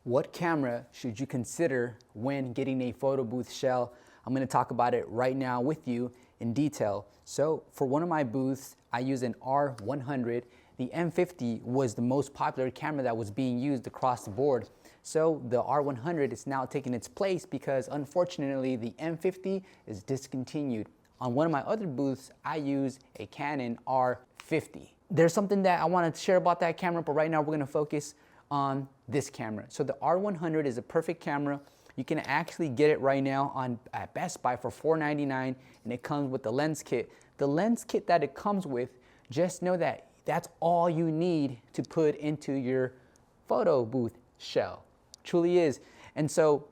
What camera should you consider when getting a photo booth shell? I'm going to talk about it right now with you in detail. So for one of my booths, I use an R100. The M50 was the most popular camera that was being used across the board. So the R100 is now taking its place because unfortunately the M50 is discontinued. On one of my other booths, I use a Canon R100. There's something that I want to share about that camera, but right now we're going to focus on this camera. So the R100 is a perfect camera. You can actually get it right now at Best Buy for $4.99, and it comes with the lens kit. The lens kit that it comes with, just know that that's all you need to put into your photo booth shell. Truly is. And so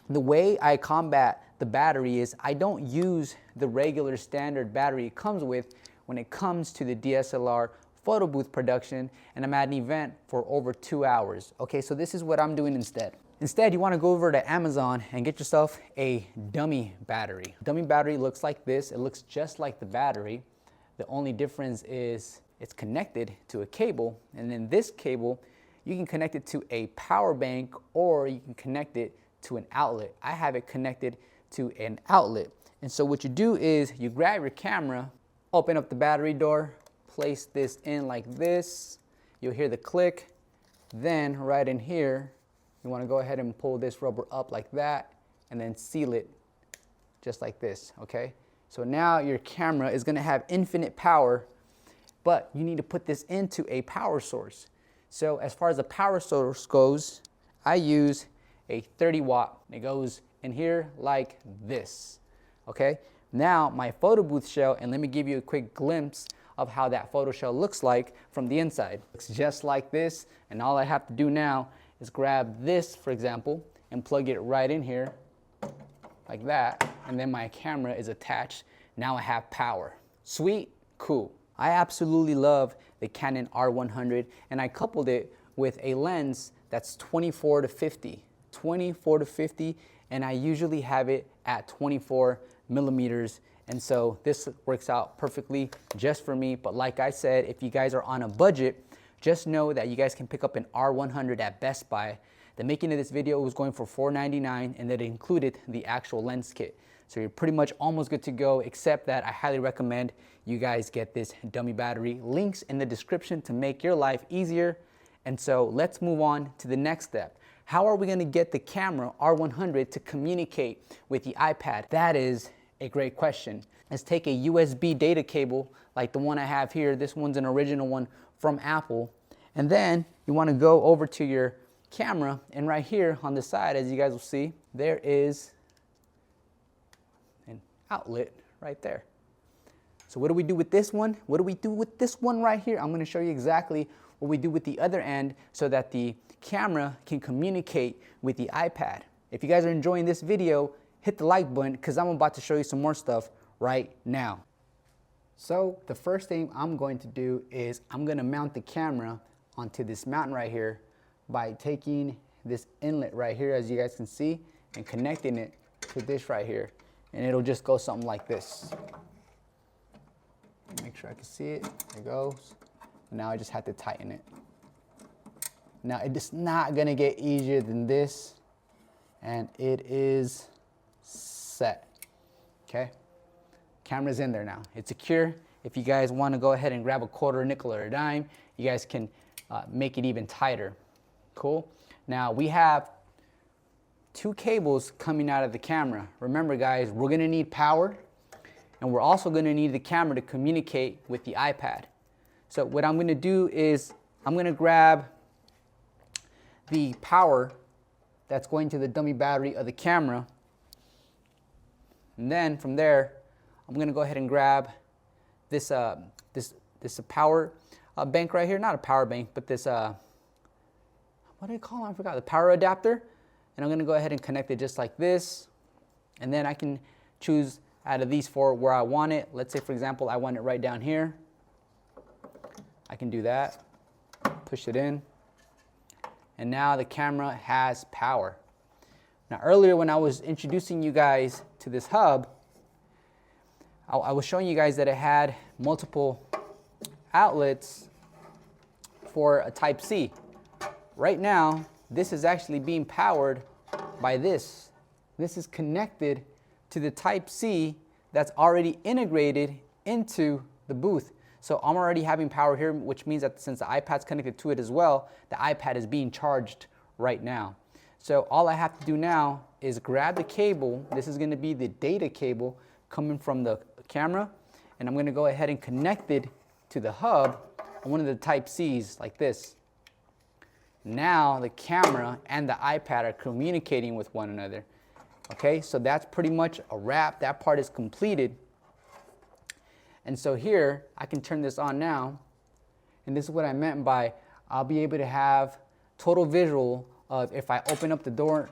the way I combat the battery is I don't use the regular standard battery it comes with when it comes to the DSLR photo booth production, and I'm at an event for over 2 hours. Okay, so this is what I'm doing instead. Instead, you want to go over to Amazon and get yourself a dummy battery. Dummy battery looks like this. It looks just like the battery. The only difference is it's connected to a cable, and then this cable, you can connect it to a power bank or you can connect it to an outlet. I have it connected to an outlet. And so what you do is you grab your camera, open up the battery door, place this in like this. You'll hear the click. Then right in here, you want to go ahead and pull this rubber up like that and then seal it just like this, okay? So now your camera is going to have infinite power, but you need to put this into a power source. So as far as the power source goes, I use a 30 watt. It goes in here like this, okay? Now my photo booth shell, and let me give you a quick glimpse of how that photo shell looks like from the inside. Looks just like this, and all I have to do now is grab this, for example, and plug it right in here like that, and then my camera is attached. Now I have power. Sweet, cool. I absolutely love the Canon R100, and I coupled it with a lens that's 24 to 50. 24 to 50, and I usually have it at 24 millimeters. And so this works out perfectly just for me. But like I said, if you guys are on a budget, just know that you guys can pick up an R100 at Best Buy. The making of this video was going for $4.99, and that included the actual lens kit. So you're pretty much almost good to go, except that I highly recommend you guys get this dummy battery. Links in the description to make your life easier. And so let's move on to the next step. How are we going to get the camera R100 to communicate with the iPad? That is a great question. Let's take a USB data cable like the one I have here. This one's an original one from Apple. And then you want to go over to your camera, and right here on the side, as you guys will see, there is an outlet right there. So what do we do with this one? What do we do with this one right here? I'm going to show you exactly what we do with the other end so that the camera can communicate with the iPad. If you guys are enjoying this video, hit the like button because I'm about to show you some more stuff right now. So the first thing I'm going to do is I'm going to mount the camera onto this mountain right here by taking this inlet right here, as you guys can see, and connecting it to this right here. And it'll just go something like this. Make sure I can see it. There it goes. Now I just have to tighten it. Now it's not gonna get easier than this, and it is set. Okay, camera's in there now. It's secure. If you guys want to go ahead and grab a quarter, nickel, or a dime, you guys can make it even tighter. Cool. Now we have 2 cables coming out of the camera. Remember guys, we're gonna need power, and we're also gonna need the camera to communicate with the iPad. So what I'm gonna do is I'm gonna grab the power that's going to the dummy battery of the camera, and then from there I'm gonna go ahead and grab this power bank right here. Not a power bank, but this what do you call it? I forgot. The power adapter. And I'm gonna go ahead and connect it just like this, and then I can choose out of these 4 where I want it. Let's say for example I want it right down here. I can do that, push it in, and now the camera has power. Now earlier when I was introducing you guys to this hub, I was showing you guys that it had multiple outlets for a Type-C. Right now, this is actually being powered by this. This is connected to the Type-C that's already integrated into the booth. So I'm already having power here, which means that since the iPad's connected to it as well, the iPad is being charged right now. So all I have to do now is grab the cable. This is going to be the data cable coming from the camera, and I'm going to go ahead and connect it to the hub on one of the Type-Cs like this. Now the camera and the iPad are communicating with one another. Okay, so that's pretty much a wrap. That part is completed. And so here, I can turn this on now, and this is what I meant by I'll be able to have total visual of if I open up the door,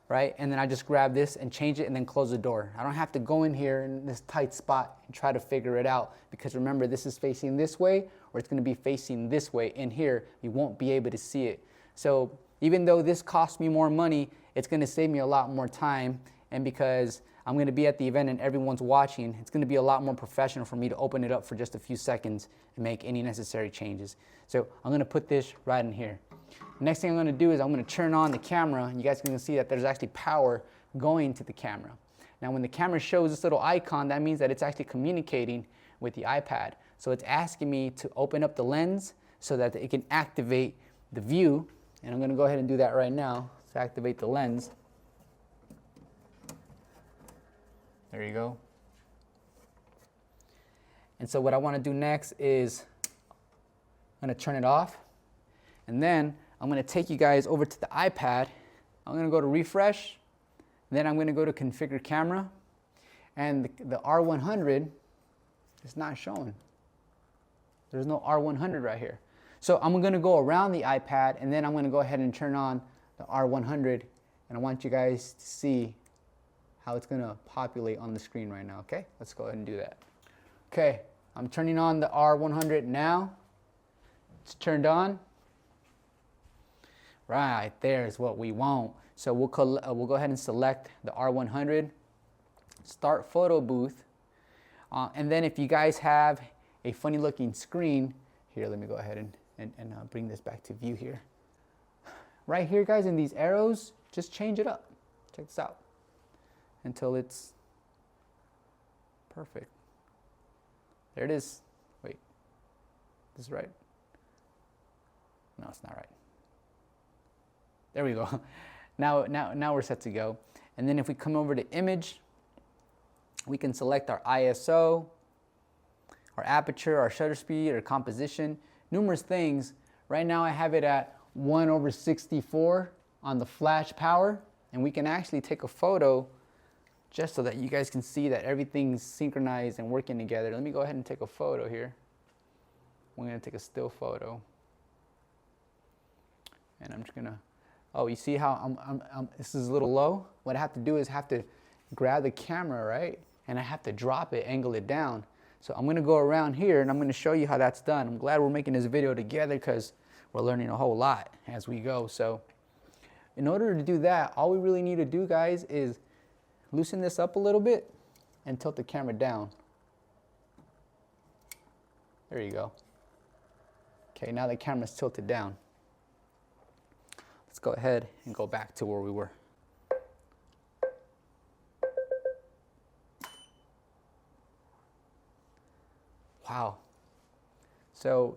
right, and then I just grab this and change it and then close the door. I don't have to go in here in this tight spot and try to figure it out, because remember, this is facing this way, or it's going to be facing this way. In here, you won't be able to see it. So even though this costs me more money, it's going to save me a lot more time, and because I'm going to be at the event and everyone's watching, it's going to be a lot more professional for me to open it up for just a few seconds and make any necessary changes. So I'm going to put this right in here. Next thing I'm going to do is I'm going to turn on the camera, and you guys can see that there's actually power going to the camera. Now when the camera shows this little icon, that means that it's actually communicating with the iPad. So it's asking me to open up the lens so that it can activate the view, and I'm going to go ahead and do that right now to activate the lens. There you go. And so what I want to do next is I'm going to turn it off, and then I'm going to take you guys over to the iPad. I'm going to go to refresh, then I'm going to go to configure camera, and the R100 is not showing. There's no R100 right here. So I'm going to go around the iPad, and then I'm going to go ahead and turn on the R100, and I want you guys to see how it's going to populate on the screen right now. Okay, let's go ahead and do that. Okay, I'm turning on the R100 now. It's turned on. Right there is what we want. So we'll go ahead and select the R100, start photo booth, and then if you guys have a funny looking screen, here, let me go ahead and bring this back to view here. Right here, guys, in these arrows, just change it up. Check this out until it's perfect. There it is. Wait, this is right? No, it's not right. There we go. Now we're set to go. And then if we come over to image, we can select our ISO, our aperture, our shutter speed, our composition, numerous things. Right now I have it at 1/64 on the flash power, and we can actually take a photo just so that you guys can see that everything's synchronized and working together. Let me go ahead and take a photo here. We're going to take a still photo. And I'm just going to, oh, you see how this is a little low? What I have to do is have to grab the camera, right? And I have to drop it, angle it down. So I'm going to go around here, and I'm going to show you how that's done. I'm glad we're making this video together because we're learning a whole lot as we go. So in order to do that, all we really need to do, guys, is loosen this up a little bit and tilt the camera down. There you go. Okay, now the camera's tilted down. Let's go ahead and go back to where we were. Wow. So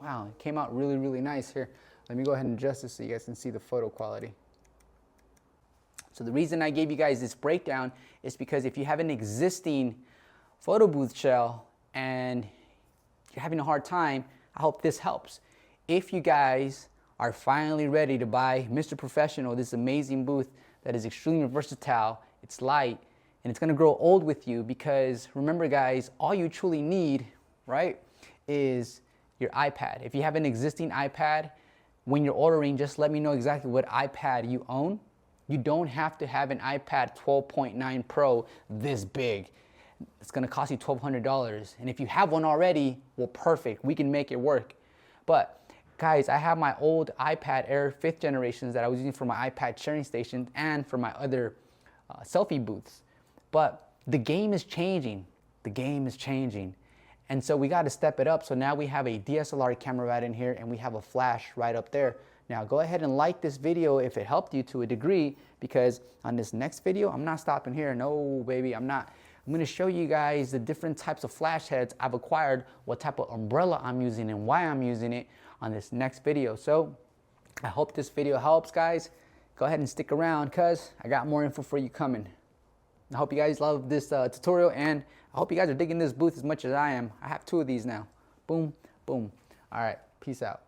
wow, it came out really, really nice here. Let me go ahead and adjust this so you guys can see the photo quality. So the reason I gave you guys this breakdown is because if you have an existing photo booth shell and you're having a hard time, I hope this helps. If you guys are finally ready to buy Mr. Professional, this amazing booth that is extremely versatile, it's light, and it's gonna grow old with you, because remember, guys, all you truly need, right, is your iPad. If you have an existing iPad, when you're ordering, just let me know exactly what iPad you own. You don't have to have an iPad 12.9 Pro this big. It's gonna cost you $1,200. And if you have one already, well, perfect, we can make it work. But guys, I have my old iPad Air 5th generations that I was using for my iPad sharing station and for my other selfie booths. But the game is changing. The game is changing. And so we got to step it up. So now we have a DSLR camera right in here, and we have a flash right up there. Now go ahead and like this video if it helped you to a degree, because on this next video, I'm not stopping here. No, baby, I'm not. I'm gonna show you guys the different types of flash heads I've acquired, what type of umbrella I'm using and why I'm using it on this next video. So I hope this video helps, guys. Go ahead and stick around because I got more info for you coming. I hope you guys love this tutorial, and I hope you guys are digging this booth as much as I am. I have 2 of these now. Boom, boom. All right, peace out.